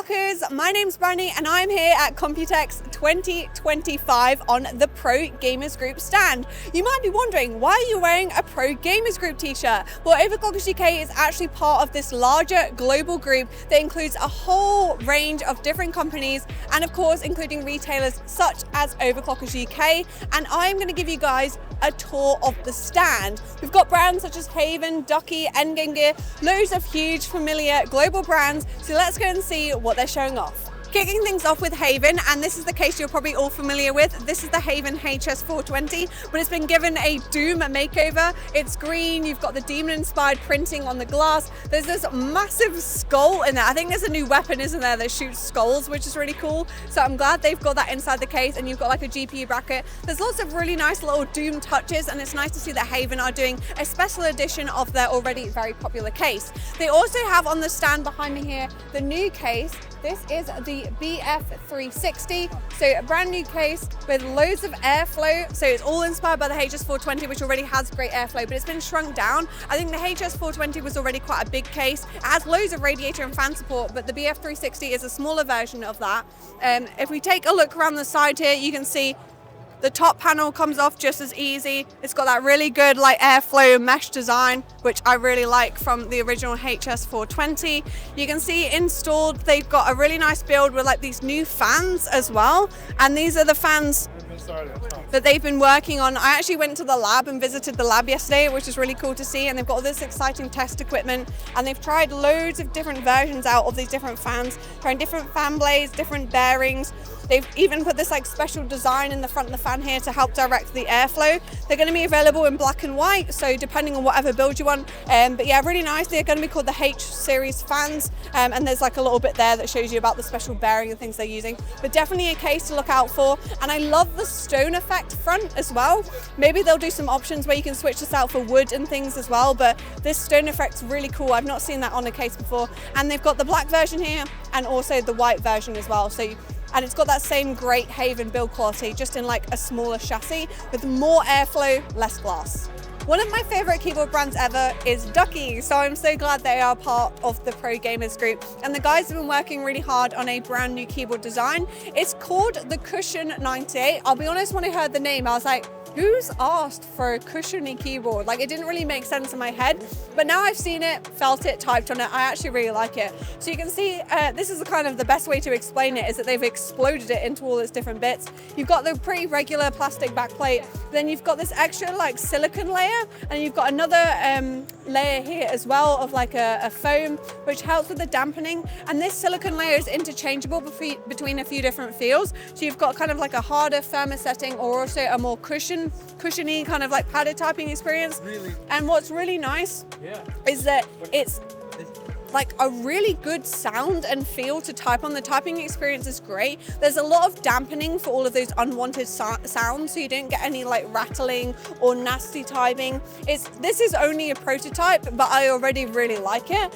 Overclockers, my name's Brandy and I'm here at Computex 2025 on the Pro Gamers Group stand. You might be wondering, why are you wearing a Pro Gamers Group t-shirt? Well, Overclockers UK is actually part of this larger global group that includes a whole range of different companies and of course including retailers such as Overclockers UK, and I'm going to give you guys a tour of the stand. We've got brands such as HAVN, Ducky, EndGame gear, loads of huge familiar global brands, so let's go and see what they're showing off. Kicking things off with HAVN, and this is the case you're probably all familiar with. This is the HAVN HS420, but it's been given a Doom makeover. It's green, you've got the demon-inspired printing on the glass. There's this massive skull in there. I think there's a new weapon, isn't there, that shoots skulls, which is really cool. So I'm glad they've got that inside the case, and you've got like a GPU bracket. There's lots of really nice little Doom touches, and it's nice to see that HAVN are doing a special edition of their already very popular case. They also have on the stand behind me here the new case. This is the BF360, so a brand new case with loads of airflow. So it's all inspired by the HS420, which already has great airflow, but it's been shrunk down. I think the HS420 was already quite a big case. It has loads of radiator and fan support, but the BF360 is a smaller version of that. If we take a look around the side here, you can see the top panel comes off just as easy. It's got that really good like airflow mesh design, which I really like from the original HS420. You can see installed, they've got a really nice build with like these new fans as well. And these are the fans that they've been working on. I actually went to the lab and visited the lab yesterday, which is really cool to see. And they've got all this exciting test equipment, and they've tried loads of different versions out of these different fans, trying different fan blades, different bearings. They've even put this like special design in the front of the fan here to help direct the airflow. They're going to be available in black and white, so depending on whatever build you want. But yeah, really nice. They're going to be called the H series fans, and there's like a little bit there that shows you about the special bearing and things they're using. But definitely a case to look out for. And I love the stone effect front as well. Maybe they'll do some options where you can switch this out for wood and things as well, but this stone effect's really cool. I've not seen that on a case before. And they've got the black version here and also the white version as well. And it's got that same great HAVN build quality, just in like a smaller chassis with more airflow, less glass. One of my favorite keyboard brands ever is Ducky, so I'm so glad they are part of the Pro Gamers Group. And the guys have been working really hard on a brand new keyboard design. It's called the Cushion 98. I'll be honest, when I heard the name, I was like, who's asked for a cushiony keyboard? Like, it didn't really make sense in my head, but now I've seen it, felt it, typed on it, I actually really like it. So you can see, this is kind of the best way to explain it, is that they've exploded it into all its different bits. You've got the pretty regular plastic backplate, then you've got this extra like silicone layer, and you've got another layer here as well of like a foam, which helps with the dampening. And this silicone layer is interchangeable between a few different feels. So you've got kind of like a harder, firmer setting, or also a more cushiony kind of like padded typing experience. Really? And what's really nice is that it's like a really good sound and feel to type on. The typing experience is great. There's a lot of dampening for all of those unwanted sounds, so you don't get any like rattling or nasty typing. This is only a prototype, but I already really like it.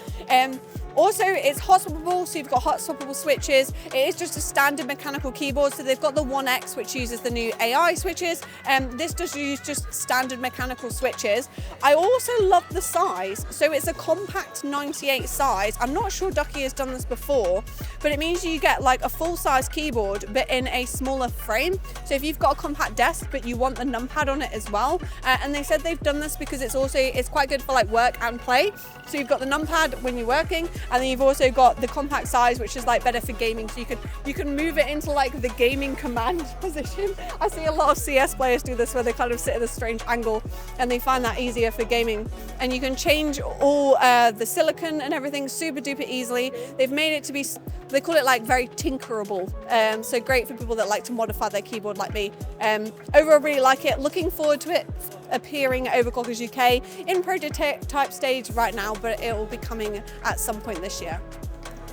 Also, it's hot swappable, so you've got hot swappable switches. It is just a standard mechanical keyboard, so they've got the 1X, which uses the new AI switches, and this does use just standard mechanical switches. I also love the size, so it's a compact 98 size. I'm not sure Ducky has done this before, but it means you get like a full-size keyboard, but in a smaller frame. So if you've got a compact desk, but you want the numpad on it as well, and they said they've done this because it's quite good for like work and play. So you've got the numpad when you're working, and then you've also got the compact size, which is like better for gaming. So you can move it into like the gaming command position. I see a lot of CS players do this, where they kind of sit at a strange angle, and they find that easier for gaming. And you can change all the silicone and everything super duper easily. They've made it to be, they call it like very tinkerable. So great for people that like to modify their keyboard like me. Overall, really like it. Looking forward to it appearing at Overclockers UK in prototype stage right now, but it will be coming at some point this year.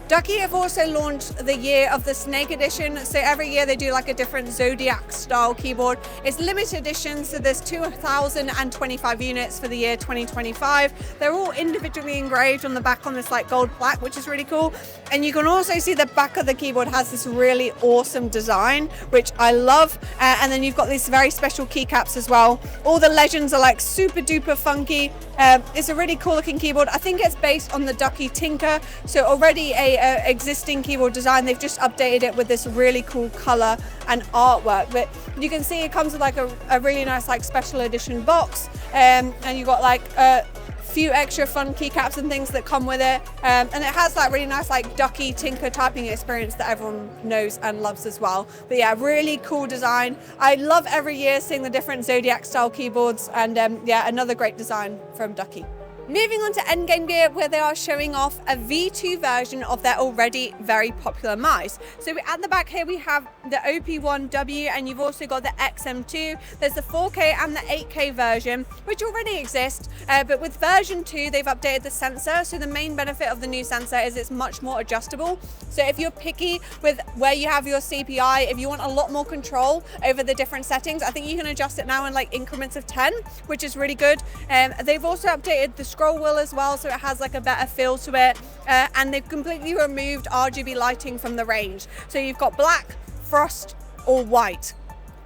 Ducky have also launched the year of the Snake Edition. So every year they do like a different Zodiac style keyboard. It's limited edition, so there's 2,025 units for the year 2025. They're all individually engraved on the back on this like gold plaque, which is really cool. And you can also see the back of the keyboard has this really awesome design, which I love. And then you've got these very special keycaps as well. All the legends are like super duper funky. It's a really cool looking keyboard. I think it's based on the Ducky Tinker, so already a a existing keyboard design. They've just updated it with this really cool color and artwork. But you can see it comes with like a really nice like special edition box, and you got like a few extra fun keycaps and things that come with it, and it has that really nice like Ducky Tinker typing experience that everyone knows and loves as well. But yeah, really cool design. I love every year seeing the different Zodiac style keyboards, and yeah, another great design from Ducky. Moving on to EndGame gear, where they are showing off a V2 version of their already very popular mice. So at the back here we have the OP1W, and you've also got the XM2. There's the 4K and the 8K version, which already exist, but with version 2 they've updated the sensor. So the main benefit of the new sensor is it's much more adjustable. So if you're picky with where you have your CPI, if you want a lot more control over the different settings, I think you can adjust it now in like increments of 10, which is really good. They've also updated the scroll wheel as well, so it has like a better feel to it, and they've completely removed RGB lighting from the range. So you've got black, frost, or white,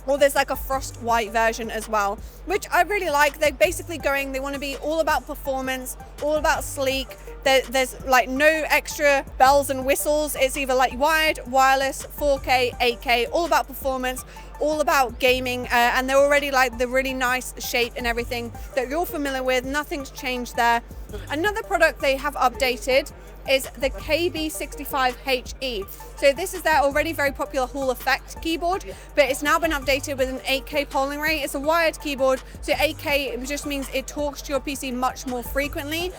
or there's like a frost white version as well, which I really like. They're basically they want to be all about performance, all about sleek. There's like no extra bells and whistles. It's either like wired, wireless, 4K, 8K, all about performance, all about gaming, and they're already like the really nice shape and everything that you're familiar with. Nothing's changed there. Another product they have updated is the KB65HE. So this is their already very popular Hall Effect keyboard, but it's now been updated with an 8K polling rate. It's a wired keyboard, so 8K it just means it talks to your PC much more frequently.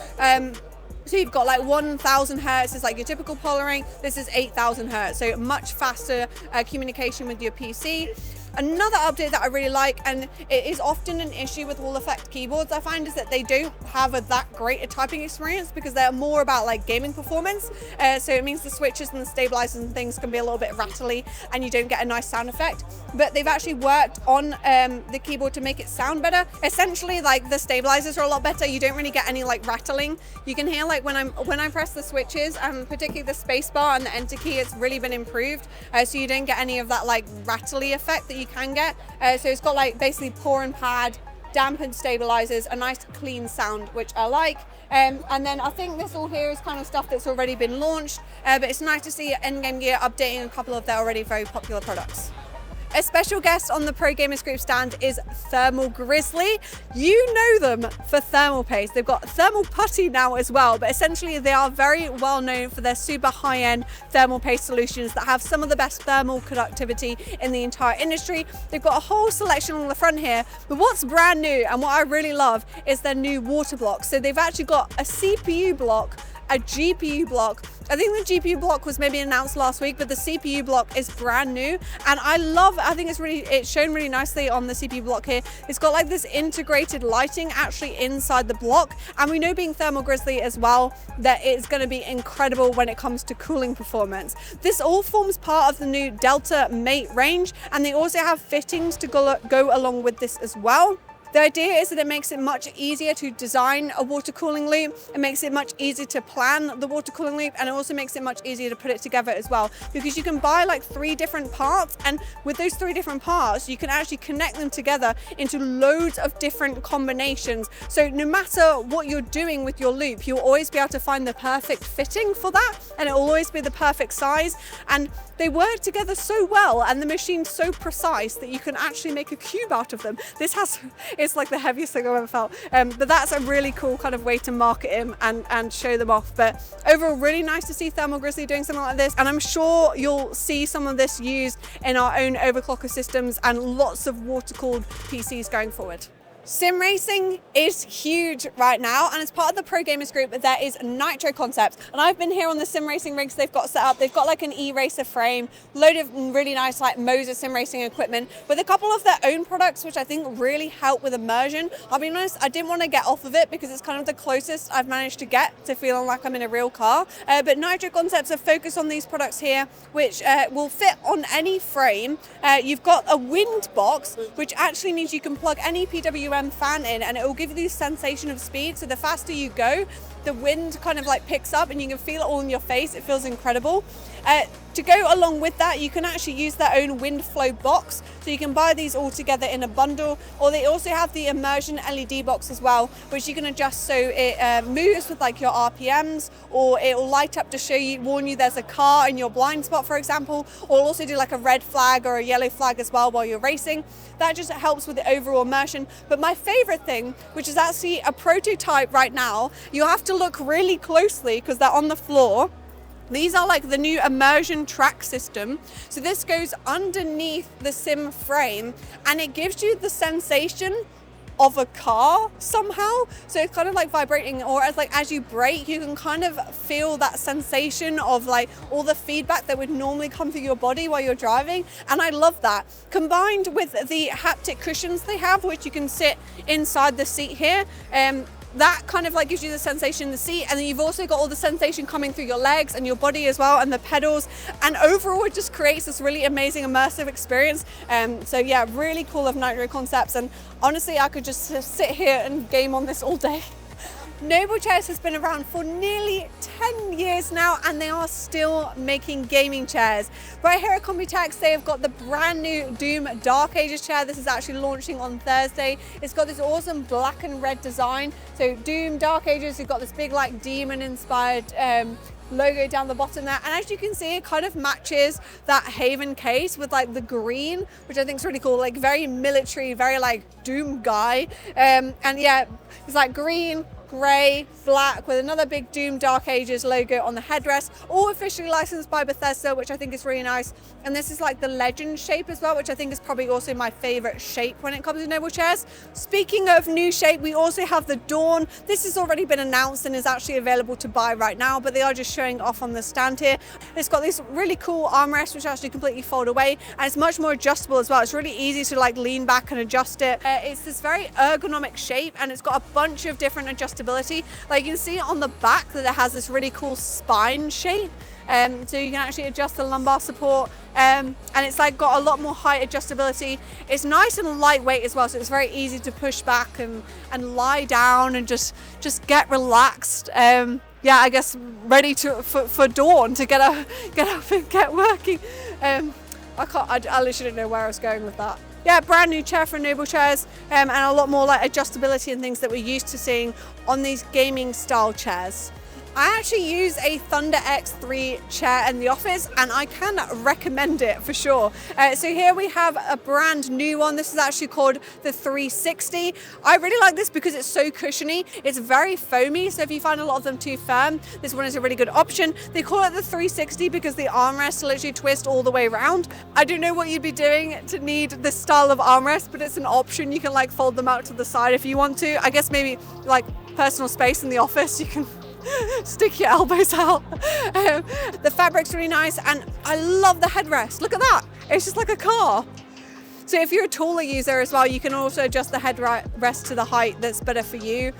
So you've got like 1000 hertz is like your typical polling rate. This is 8000 hertz, so much faster communication with your PC. Another update that I really like, and it is often an issue with Hall Effect keyboards, I find, is that they don't have that great a typing experience because they're more about like gaming performance. So it means the switches and the stabilizers and things can be a little bit rattly and you don't get a nice sound effect. But they've actually worked on the keyboard to make it sound better. Essentially, like the stabilizers are a lot better. You don't really get any like rattling. You can hear like when I press the switches, and particularly the space bar and the enter key, it's really been improved. So you don't get any of that like rattly effect that you can get. So it's got like basically pour and pad, dampened stabilizers, a nice clean sound, which I like. And then I think this all here is kind of stuff that's already been launched, but it's nice to see EndGame Gear updating a couple of their already very popular products. A special guest on the Pro Gamers Group stand is Thermal Grizzly. You know them for thermal paste. They've got thermal putty now as well, but essentially they are very well known for their super high-end thermal paste solutions that have some of the best thermal conductivity in the entire industry. They've got a whole selection on the front here, but what's brand new and what I really love is their new water block. So they've actually got a CPU block, a GPU block. I think the GPU block was maybe announced last week, but the CPU block is brand new, and I think it's shown really nicely on the CPU block here. It's got like this integrated lighting actually inside the block, and we know, being Thermal Grizzly as well, that it's going to be incredible when it comes to cooling performance. This all forms part of the new Delta Mate range, and they also have fittings to go along with this as well. The idea is that it makes it much easier to design a water cooling loop. It makes it much easier to plan the water cooling loop, and it also makes it much easier to put it together as well, because you can buy like 3 different parts, and with those 3 different parts you can actually connect them together into loads of different combinations. So no matter what you're doing with your loop, you'll always be able to find the perfect fitting for that, and it will always be the perfect size. And they work together so well, and the machine's so precise that you can actually make a cube out of them. It's like the heaviest thing I've ever felt, but that's a really cool kind of way to market him and show them off. But overall, really nice to see Thermal Grizzly doing something like this, and I'm sure you'll see some of this used in our own overclocker systems and lots of water-cooled PCs going forward. Sim racing is huge right now, and as part of the Pro Gamers Group there is Nitro Concepts, and I've been here on the sim racing rigs they've got set up. They've got like an e-racer frame, load of really nice like Moser sim racing equipment with a couple of their own products which I think really help with immersion. I'll be honest, I didn't want to get off of it because it's kind of the closest I've managed to get to feeling like I'm in a real car, but Nitro Concepts have focused on these products here which will fit on any frame. You've got a wind box, which actually means you can plug any PWM fan in and it will give you the sensation of speed. So the faster you go, the wind kind of like picks up and you can feel it all in your face. It feels incredible. To go along with that, you can actually use their own wind flow box. So you can buy these all together in a bundle, or they also have the immersion LED box as well, which you can adjust so it moves with like your RPMs, or it will light up to show you, warn you there's a car in your blind spot, for example, or also do like a red flag or a yellow flag as well while you're racing. That just helps with the overall immersion. But my favorite thing, which is actually a prototype right now, you have to look really closely because they're on the floor. These are like the new immersion track system. So this goes underneath the sim frame and it gives you the sensation of a car somehow. So it's kind of like vibrating, or as you brake, you can kind of feel that sensation of like all the feedback that would normally come through your body while you're driving. And I love that. Combined with the haptic cushions they have, which you can sit inside the seat here, that kind of like gives you the sensation in the seat, and then you've also got all the sensation coming through your legs and your body as well, and the pedals, and overall it just creates this really amazing immersive experience. So yeah, really cool of Nitro Concepts, and honestly I could just sit here and game on this all day. Noble Chairs has been around for nearly 10 years now, and they are still making gaming chairs. Right here at Computex, they have got the brand new Doom Dark Ages chair. This is actually launching on Thursday. It's got this awesome black and red design. So Doom Dark Ages, you've got this big like demon inspired logo down the bottom there, and as you can see, it kind of matches that HAVN case with like the green, which I think is really cool, like very military, very like Doom guy. And yeah, it's like green, grey, black with another big Doom Dark Ages logo on the headrest, all officially licensed by Bethesda, which I think is really nice. And this is like the legend shape as well, which I think is probably also my favorite shape when it comes to Noble chairs. Speaking of new shape, we also have the Dawn. This has already been announced and is actually available to buy right now, but they are just showing off on the stand here. It's got this really cool armrest which actually completely fold away, and it's much more adjustable as well. It's really easy to like lean back and adjust it. It's this very ergonomic shape, and it's got a bunch of different adjustability. Like you can see on the back that it has this really cool spine shape. So you can actually adjust the lumbar support, and it's like got a lot more height adjustability. It's nice and lightweight as well, so it's very easy to push back and lie down and just get relaxed. Yeah, I guess ready for dawn to get up and get working. I literally didn't know where I was going with that. Yeah, brand new chair from Noble Chairs, and a lot more like adjustability and things that we're used to seeing on these gaming style chairs. I actually use a Thunder X3 chair in the office, and I can recommend it for sure. So here we have a brand new one. This is actually called the 360. I really like this because it's so cushiony. It's very foamy, so if you find a lot of them too firm, this one is a really good option. They call it the 360 because the armrests literally twist all the way around. I don't know what you'd be doing to need this style of armrest, but it's an option. You can like fold them out to the side if you want to. I guess maybe like personal space in the office, you can stick your elbows out. The fabric's really nice, and I love the headrest. Look at that, it's just like a car. So if you're a taller user as well, you can also adjust the headrest to the height that's better for you.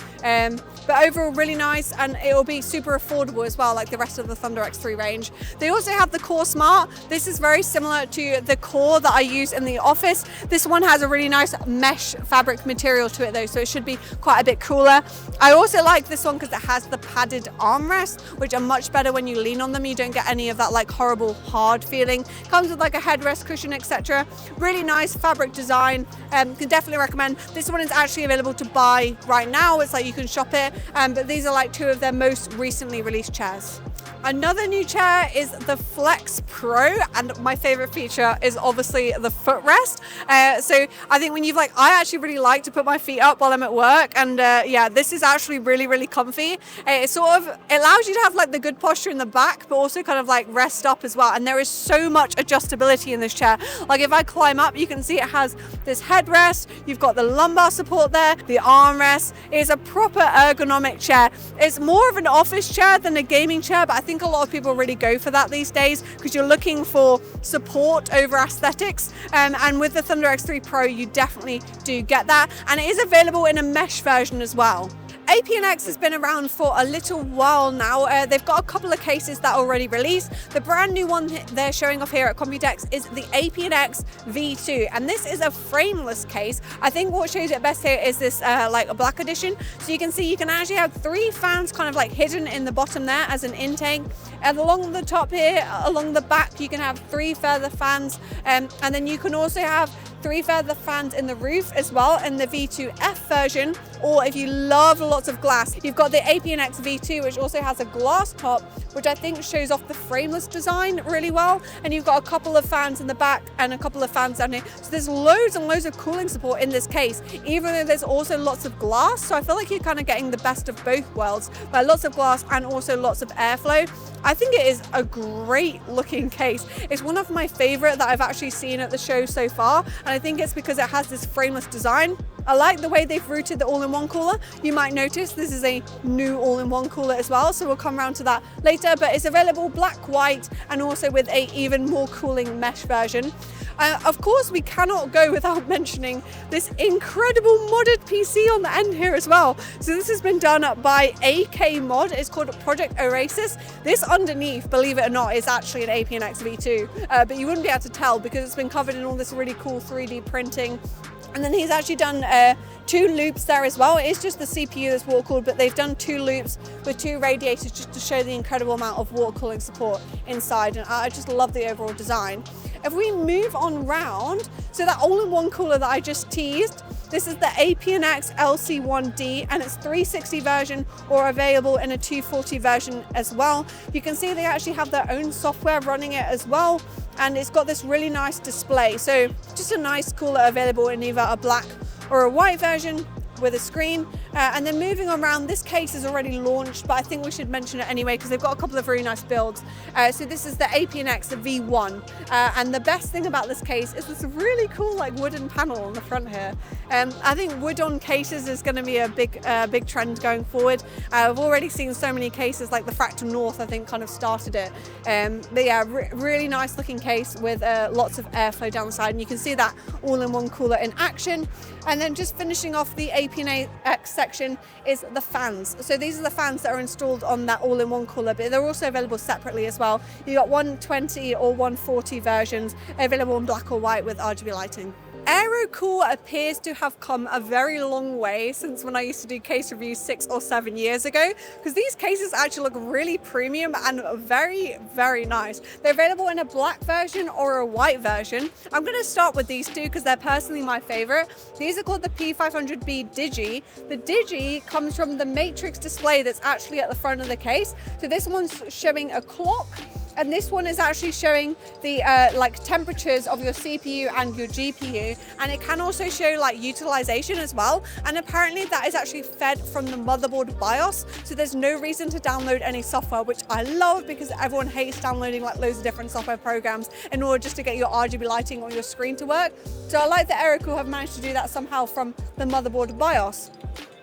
But overall really nice, and it will be super affordable as well, like the rest of the Thunder X3 range. They also have the Core Smart. This is very similar to the Core that I use in the office. This one has a really nice mesh fabric material to it though, so it should be quite a bit cooler. I also like this one because it has the padded armrests, which are much better when you lean on them. You don't get any of that like horrible hard feeling. Comes with like a headrest cushion, etc. Really nice fabric design. Can definitely recommend. This one is actually available to buy right now. It's like you can shop it, but these are like two of their most recently released chairs. Another new chair is the Flex Pro, and my favorite feature is obviously the footrest. So I think when I actually really like to put my feet up while I'm at work, and yeah, this is actually really comfy. It allows you to have like the good posture in the back, but also kind of like rest up as well. And there is so much adjustability in this chair. Like if I climb up, you can see it has this headrest, you've got the lumbar support there, the armrest. It's a proper ergonomic chair. It's more of an office chair than a gaming chair, but I think a lot of people really go for that these days because you're looking for support over aesthetics, and with the Thunder X3 Pro you definitely do get that, and it is available in a mesh version as well. APNX has been around for a little while now. They've got a couple of cases that are already released. The brand new one they're showing off here at Computex is the APNX V2, and this is a frameless case. I think what shows it best here is this like a black edition. So you can see you can actually have 3 fans kind of like hidden in the bottom there as an intake. And along the top here, along the back, you can have 3 further fans, and then you can also have 3 further fans in the roof as well in the V2F version. Or if you love lots of glass, you've got the APNX V2, which also has a glass top, which I think shows off the frameless design really well. And you've got a couple of fans in the back and a couple of fans down here. So there's loads and loads of cooling support in this case, even though there's also lots of glass. So I feel like you're kind of getting the best of both worlds, but lots of glass and also lots of airflow. I think it is a great looking case. It's one of my favorite that I've actually seen at the show so far. And I think it's because it has this frameless design. I like the way they've routed the all-in-one cooler. You might notice this is a new all-in-one cooler as well, so we'll come around to that later, but it's available black, white, and also with a even more cooling mesh version. Of course, we cannot go without mentioning this incredible modded PC on the end here as well. So this has been done by AK Mod. It's called Project Oasis. This underneath, believe it or not, is actually an APNX V2, but you wouldn't be able to tell because it's been covered in all this really cool 3D printing. And then he's actually done 2 loops there as well. It's just the CPU that's water cooled, but they've done 2 loops with 2 radiators just to show the incredible amount of water cooling support inside. And I just love the overall design. If we move on round, so that all-in-one cooler that I just teased, this is the APNX LC1D, and it's 360 version or available in a 240 version as well. You can see they actually have their own software running it as well, and it's got this really nice display. So just a nice cooler available in either a black or a white version with a screen. And then moving on around, this case is already launched, but I think we should mention it anyway because they've got a couple of very nice builds. So this is the APNX V1, and the best thing about this case is this really cool like wooden panel on the front here. I think wood on cases is going to be a big trend going forward. I've already seen so many cases like the Fractal North, I think, kind of started it. But yeah, really nice looking case with lots of airflow down the side, and you can see that all-in-one cooler in action. And then just finishing off the APNX section is the fans. So these are the fans that are installed on that all-in-one cooler, but they're also available separately as well. You got 120 or 140 versions available in black or white with RGB lighting. Aerocool appears to have come a very long way since when I used to do case reviews 6 or 7 years ago, because these cases actually look really premium and very, very nice. They're available in a black version or a white version. I'm going to start with these 2 because they're personally my favorite. These are called the P500B Digi. The Digi comes from the matrix display that's actually at the front of the case. So this one's showing a clock, and this one is actually showing the like temperatures of your CPU and your GPU, and it can also show like utilization as well. And apparently that is actually fed from the motherboard BIOS, so there's no reason to download any software, which I love because everyone hates downloading like loads of different software programs in order just to get your RGB lighting on your screen to work. So I like that Aerocool have managed to do that somehow from the motherboard BIOS.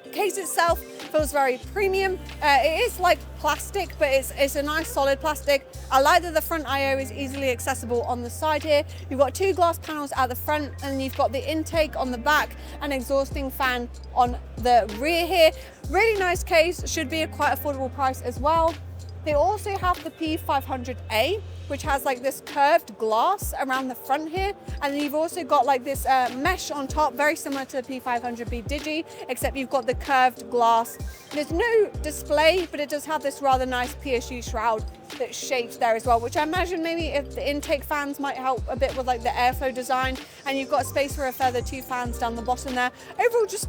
The case itself feels very premium. It is like plastic, but it's a nice solid plastic. I like that the front I/O is easily accessible on the side here. You've got 2 glass panels at the front, and then you've got the intake on the back and exhausting fan on the rear here. Really nice case, should be a quite affordable price as well. They also have the P500A, which has like this curved glass around the front here, and then you've also got like this mesh on top, very similar to the P500B Digi, except you've got the curved glass. There's no display, but it does have this rather nice PSG shroud that's shaped there as well, which I imagine maybe if the intake fans might help a bit with like the airflow design. And you've got space for a further 2 fans down the bottom there. Overall, just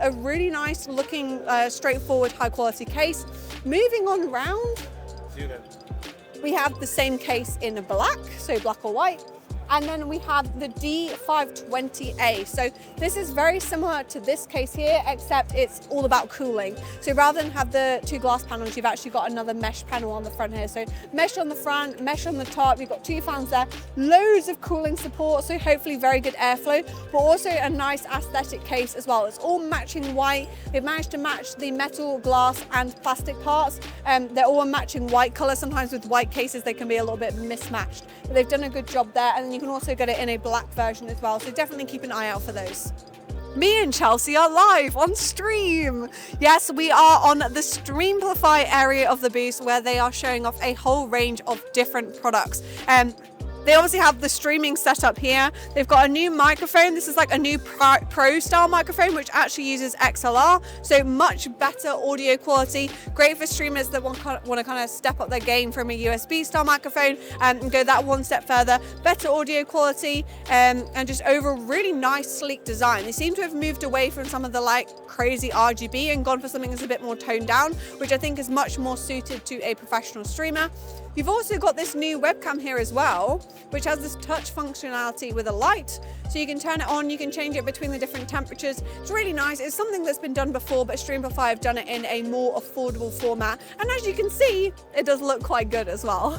a really nice looking, straightforward, high quality case. Moving on round, we have the same case in black, so black or white. And then we have the D520A. So this is very similar to this case here, except it's all about cooling. So rather than have the 2 glass panels, you've actually got another mesh panel on the front here. So mesh on the front, mesh on the top, you've got 2 fans there, loads of cooling support, so hopefully very good airflow, but also a nice aesthetic case as well. It's all matching white. They've managed to match the metal, glass and plastic parts. They're all matching white color. Sometimes with white cases, they can be a little bit mismatched, but they've done a good job there. And you can also get it in a black version as well, so definitely keep an eye out for those. Me and Chelsea are live on stream. Yes, we are on the Streamplify area of the booth where they are showing off a whole range of different products. They obviously have the streaming setup here. They've got a new microphone. This is like a new pro style microphone, which actually uses XLR. So much better audio quality. Great for streamers that want to kind of step up their game from a USB style microphone and go that one step further. Better audio quality and just overall really nice, sleek design. They seem to have moved away from some of the like crazy RGB and gone for something that's a bit more toned down, which I think is much more suited to a professional streamer. You've also got this new webcam here as well, which has this touch functionality with a light. So you can turn it on, you can change it between the different temperatures. It's really nice. It's something that's been done before, but Streamplify have done it in a more affordable format. And as you can see, it does look quite good as well.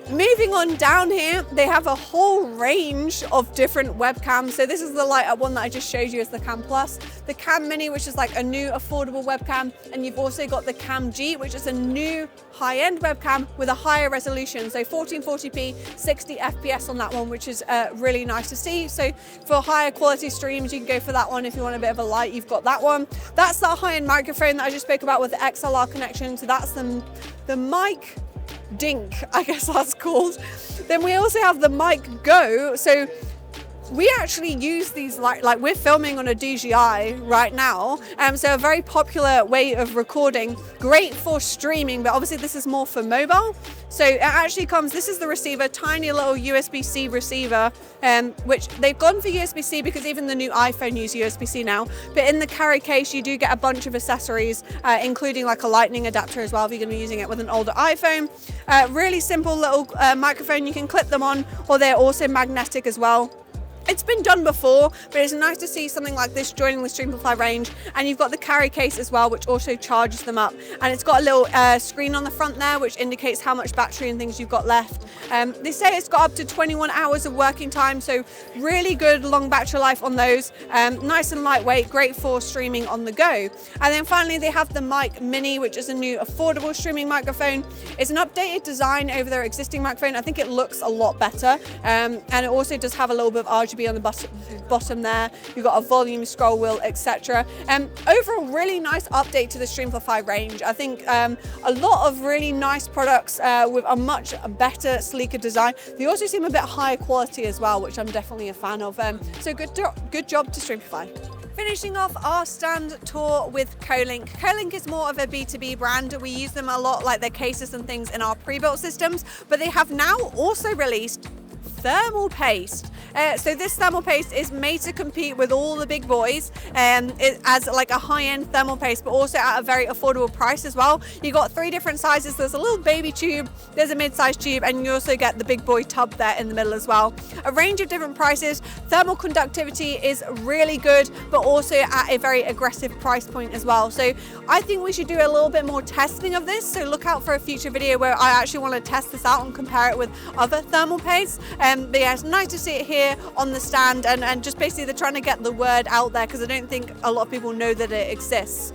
Moving on down here, they have a whole range of different webcams. So this is the light up one that I just showed you as the Cam Plus, the Cam Mini, which is like a new affordable webcam. And you've also got the Cam G, which is a new high-end webcam with a higher resolution. So 1440p, 60 FPS on that one, which is really nice to see. So for higher quality streams, you can go for that one. If you want a bit of a light, you've got that one. That's that high-end microphone that I just spoke about with the XLR connection. So that's the mic Dink, I guess that's called. Then we also have the Mic Go. So we actually use these like we're filming on a DJI right now. So a very popular way of recording, great for streaming, but obviously this is more for mobile. So it actually comes, this is the receiver, tiny little USB-C receiver, which they've gone for USB-C because even the new iPhone use USB-C now. But in the carry case, you do get a bunch of accessories, including like a lightning adapter as well if you're going to be using it with an older iPhone. Really simple little microphone, you can clip them on, or they're also magnetic as well. It's been done before, but it's nice to see something like this joining the Streamplify range. And you've got the carry case as well, which also charges them up. And it's got a little screen on the front there, which indicates how much battery and things you've got left. They say it's got up to 21 hours of working time, so really good long battery life on those. Nice and lightweight, great for streaming on the go. And then finally, they have the Mic Mini, which is a new affordable streaming microphone. It's an updated design over their existing microphone. I think it looks a lot better. And it also does have a little bit of RGB on the bottom there. You've got a volume scroll wheel, etc. Overall, really nice update to the Streamplify range. I think a lot of really nice products with a much better, sleeker design. They also seem a bit higher quality as well, which I'm definitely a fan of. So good job to Streamplify. Finishing off our stand tour with Kolink. Kolink is more of a B2B brand. We use them a lot, like their cases and things in our pre-built systems, but they have now also released thermal paste. So this thermal paste is made to compete with all the big boys as like a high-end thermal paste, but also at a very affordable price as well. You got 3 different sizes. There's a little baby tube, there's a mid-sized tube, and you also get the big boy tub there in the middle as well. A range of different prices. Thermal conductivity is really good, but also at a very aggressive price point as well. So I think we should do a little bit more testing of this. So look out for a future video where I actually want to test this out and compare it with other thermal pastes. But yeah, it's nice to see it here on the stand and just basically they're trying to get the word out there because I don't think a lot of people know that it exists.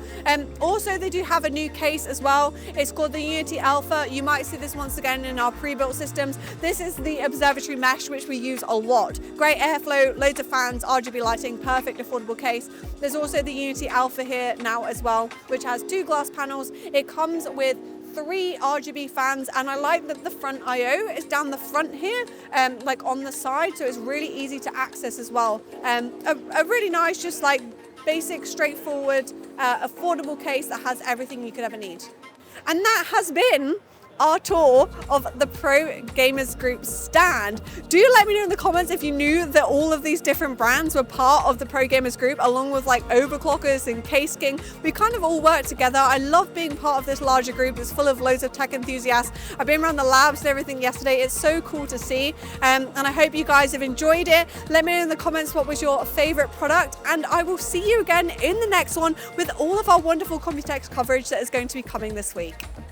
Also, they do have a new case as well. It's called the Unity Alpha. You might see this once again in our pre-built systems. This is the observatory mesh, which we use a lot. Great airflow, loads of fans, RGB lighting, perfect affordable case. There's also the Unity Alpha here now as well, which has 2 glass panels. It comes with 3 RGB fans, and I like that the front I/O is down the front here, like on the side, so it's really easy to access as well. A really nice, just like basic, straightforward, affordable case that has everything you could ever need. And that has been our tour of the Pro Gamers Group stand. Do let me know in the comments if you knew that all of these different brands were part of the Pro Gamers Group, along with like Overclockers and Case King. We kind of all work together. I love being part of this larger group. It's full of loads of tech enthusiasts. I've been around the labs and everything yesterday. It's so cool to see, and I hope you guys have enjoyed it. Let me know in the comments what was your favorite product, and I will see you again in the next one with all of our wonderful Computex coverage that is going to be coming this week.